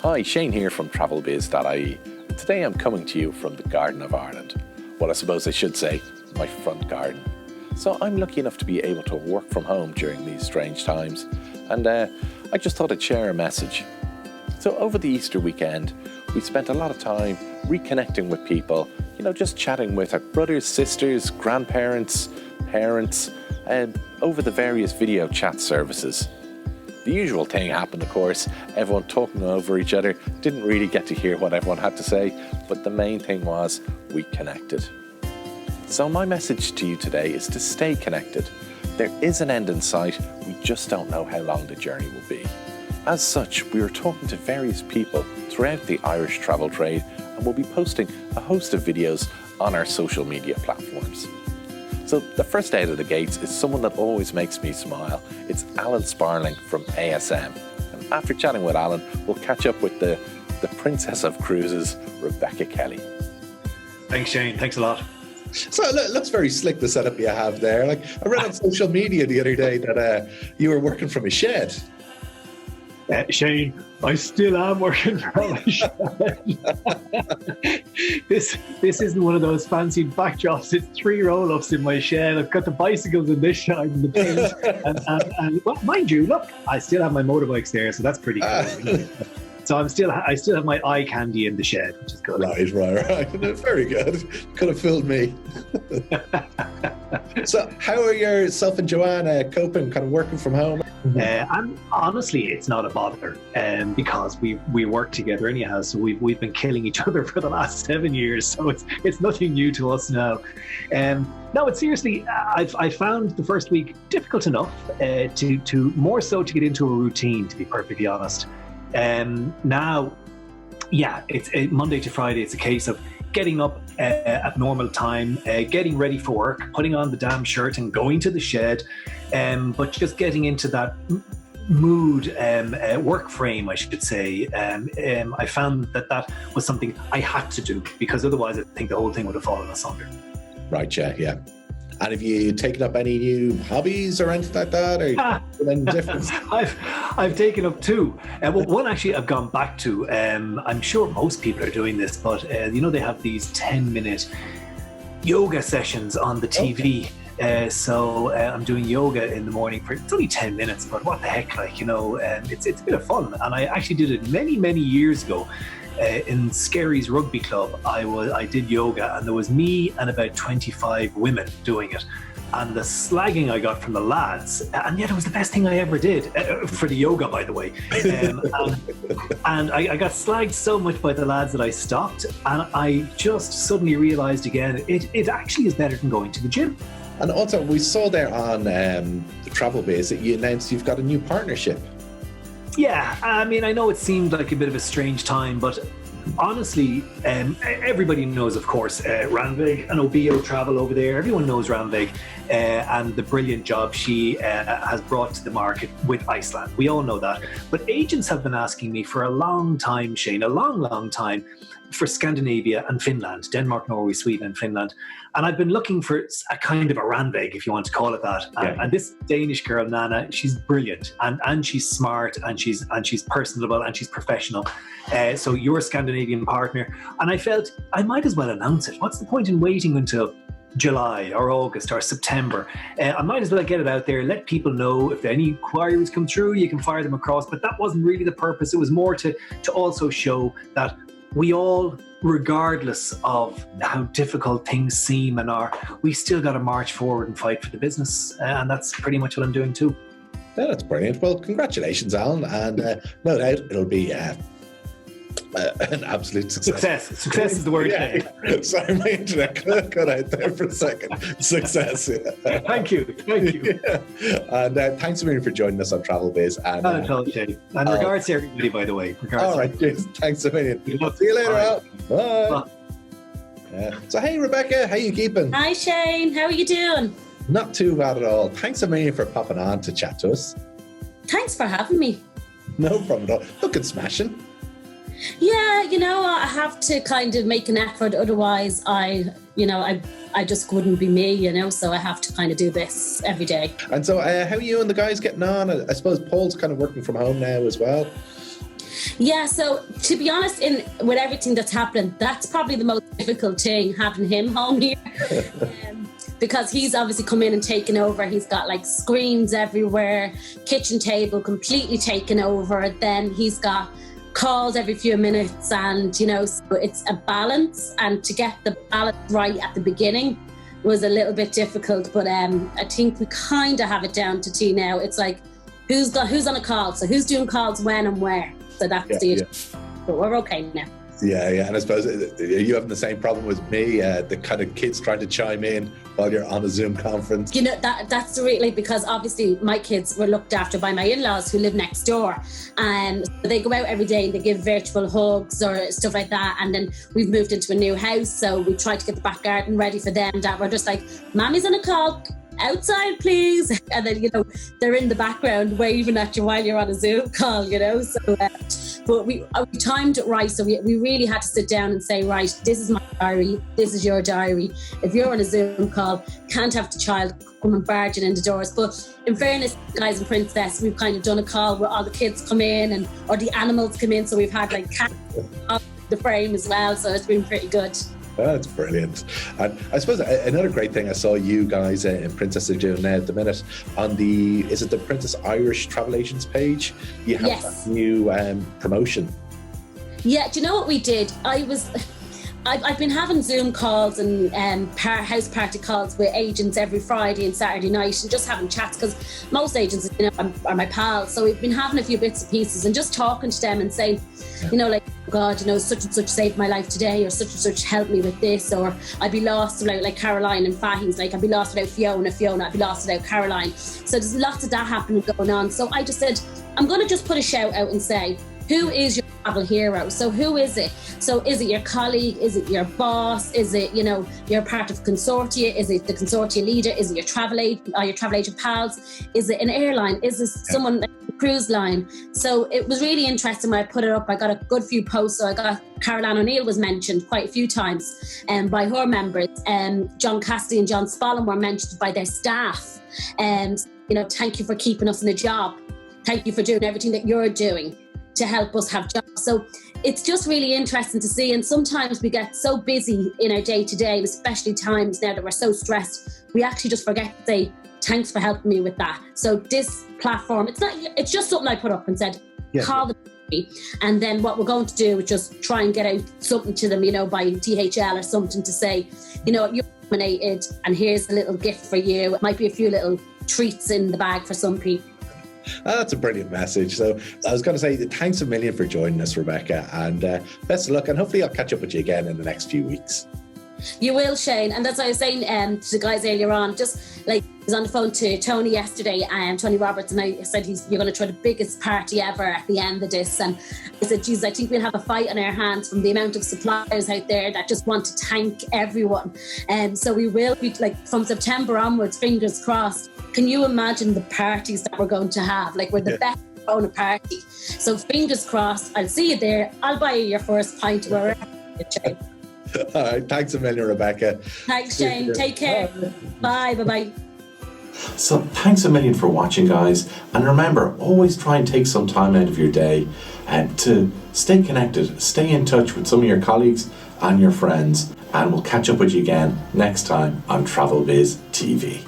Hi, Shane here from Travelbiz.ie. Today I'm coming to you from the Garden of Ireland. Well, I suppose I should say my front garden. So I'm lucky enough to be able to work from home during these strange times, and I just thought I'd share a message. So over the Easter weekend, we spent a lot of time reconnecting with people, just chatting with our brothers, sisters, grandparents, parents, over the various video chat services. The usual thing happened, of course, everyone talking over each other, didn't really get to hear what everyone had to say, but the main thing was we connected. So my message to you today is to stay connected. There is an end in sight, we just don't know how long the journey will be. As such, we are talking to various people throughout the Irish travel trade, and we'll be posting a host of videos on our social media platforms. So the first out of the gates is someone that always makes me smile. It's Alan Sparling from ASM. And after chatting with Alan, we'll catch up with the Princess of Cruises, Rebecca Kelly. Thanks, Shane. Thanks a lot. So it looks very slick, the setup you have there. Like I read on social media the other day that you were working from a shed. Shane, I still am working from a shed. This isn't one of those fancy backdrops. It's 3 roll-ups in my shed. I've got the bicycles in this side and the pins. and well, mind you, look, I still have my motorbikes there, so that's pretty cool. So I still have my eye candy in the shed, which is good. Right. Very good. Could have fooled me. So how are yourself and Joanna coping, kind of working from home? And honestly, it's not a bother, because we work together anyhow. So we've been killing each other for the last 7 years, so it's nothing new to us now. No, but seriously, I found the first week difficult enough to more so to get into a routine, to be perfectly honest. Now, yeah, it's Monday to Friday. It's a case of getting up at normal time, getting ready for work, putting on the damn shirt and going to the shed, but just getting into that mood, work frame, I should say. I found that was something I had to do, because otherwise I think the whole thing would have fallen asunder. Right, yeah. And have you taken up any new hobbies or anything like that? Or any difference? I've taken up 2. Well, one actually I've gone back to. I'm sure most people are doing this, but they have these 10-minute yoga sessions on the TV. Okay. So I'm doing yoga in the morning it's only 10 minutes, but what the heck, it's a bit of fun. And I actually did it many years ago. In Skerry's rugby club, I did yoga, and there was me and about 25 women doing it. And the slagging I got from the lads, and yet it was the best thing I ever did for the yoga, by the way. And I got slagged so much by the lads that I stopped, and I just suddenly realised again, it actually is better than going to the gym. And also, we saw there on the Travelbiz that you announced you've got a new partnership. Yeah, I mean, I know it seemed like a bit of a strange time, but honestly, everybody knows, of course, Ranveig and Obio travel over there. Everyone knows Ranveig and the brilliant job she has brought to the market with Iceland. We all know that. But agents have been asking me for a long time, Shane, a long time, for Scandinavia and Finland, Denmark, Norway, Sweden and Finland. And I've been looking for a kind of a Ranveig, if you want to call it that. Yeah. And this Danish girl, Nana, she's brilliant and she's smart and she's personable and she's professional. So you're a Scandinavian partner. And I felt I might as well announce it. What's the point in waiting until July or August or September? I might as well get it out there, let people know. If any inquiries come through, you can fire them across. But that wasn't really the purpose. It was more to also show that we all, regardless of how difficult things seem and are, we still got to march forward and fight for the business. And that's pretty much what I'm doing too. Yeah, that's brilliant. Well, congratulations, Alan. And no doubt it'll be an absolute success. Success is the word. Yeah. Sorry, my internet cut out there for a second. Success. Yeah. Thank you. Yeah. And thanks a million for joining us on Travelbiz. And regards to everybody, by the way. All right, cheers. Thanks a million. See you later, Al. Bye. So, hey, Rebecca, how you keeping? Hi, Shane. How are you doing? Not too bad at all. Thanks a million for popping on to chat to us. Thanks for having me. No problem at all. Looking smashing. Yeah, I have to kind of make an effort. Otherwise, I just wouldn't be me, so I have to kind of do this every day. And so how are you and the guys getting on? I suppose Paul's kind of working from home now as well. Yeah, so to be honest, with everything that's happening, that's probably the most difficult thing, having him home here. Because he's obviously come in and taken over. He's got like screens everywhere, kitchen table completely taken over. Then he's got calls every few minutes, and so it's a balance. And to get the balance right at the beginning was a little bit difficult. But I think we kind of have it down to T now. It's like who's on a call, so who's doing calls when and where. So that's but we're okay now. Yeah. And I suppose, are you having the same problem with me? The kind of kids trying to chime in while you're on a Zoom conference? That's really because obviously my kids were looked after by my in-laws who live next door. And they go out every day and they give virtual hugs or stuff like that. And then we've moved into a new house. So we tried to get the back garden ready for them. That we're just like, Mommy's on a call. Outside, please. And then, they're in the background waving at you while you're on a Zoom call, So, but we timed it right. So we really had to sit down and say, right, this is my diary. This is your diary. If you're on a Zoom call, can't have the child come and barging in the doors. But in fairness, guys and princess, we've kind of done a call where all the kids come in or the animals come in. So we've had like cats on the frame as well. So it's been pretty good. That's brilliant. And I suppose another great thing I saw you guys in Princess are doing now at the minute on is it the Princess Irish Travel Agents page? You have that new promotion. Yeah, do you know what we did? I've been having Zoom calls and house party calls with agents every Friday and Saturday night and just having chats because most agents are my pals. So we've been having a few bits and pieces and just talking to them and saying, like, oh God, such and such saved my life today, or such and such helped me with this, or I'd be lost without like Caroline and Fahim's, like I'd be lost without Fiona, I'd be lost without Caroline. So there's lots of that happening going on. So I just said, I'm going to just put a shout out and say, who is your travel hero? So who is it? So is it your colleague? Is it your boss? Is it, you're part of consortia? Is it the consortia leader? Is it your travel agent pals? Is it an airline? Is this someone like a cruise line? So it was really interesting when I put it up. I got a good few posts. So I got Caroline O'Neill was mentioned quite a few times by her members. John Cassidy and John Sparling were mentioned by their staff. Thank you for keeping us in a job. Thank you for doing everything that you're doing to help us have jobs. So it's just really interesting to see. And sometimes we get so busy in our day-to-day, especially times now that we're so stressed, we actually just forget to say, thanks for helping me with that. So this platform, it's just something I put up and said, call them. And then what we're going to do is just try and get out something to them, by DHL or something to say, you're nominated and here's a little gift for you. It might be a few little treats in the bag for some people. That's a brilliant message. So I was going to say thanks a million for joining us, Rebecca, and best of luck, and hopefully I'll catch up with you again in the next few weeks. You will, Shane, and that's what I was saying to the guys earlier on. Just like I was on the phone to Tony yesterday, Tony Roberts, and I said you're going to throw the biggest party ever at the end of this. And I said, geez, I think we'll have a fight on our hands from the amount of suppliers out there that just want to thank everyone. And so we will be like from September onwards, fingers crossed. Can you imagine the parties that we're going to have? Like we're the best on a party. So fingers crossed. I'll see you there. I'll buy you your first pint wherever you. All right, thanks a million, Rebecca. Thanks, Shane. Take care. Bye. Bye-bye. So thanks a million for watching, guys. And remember, always try and take some time out of your day and to stay connected, stay in touch with some of your colleagues and your friends. And we'll catch up with you again next time on Travelbiz TV.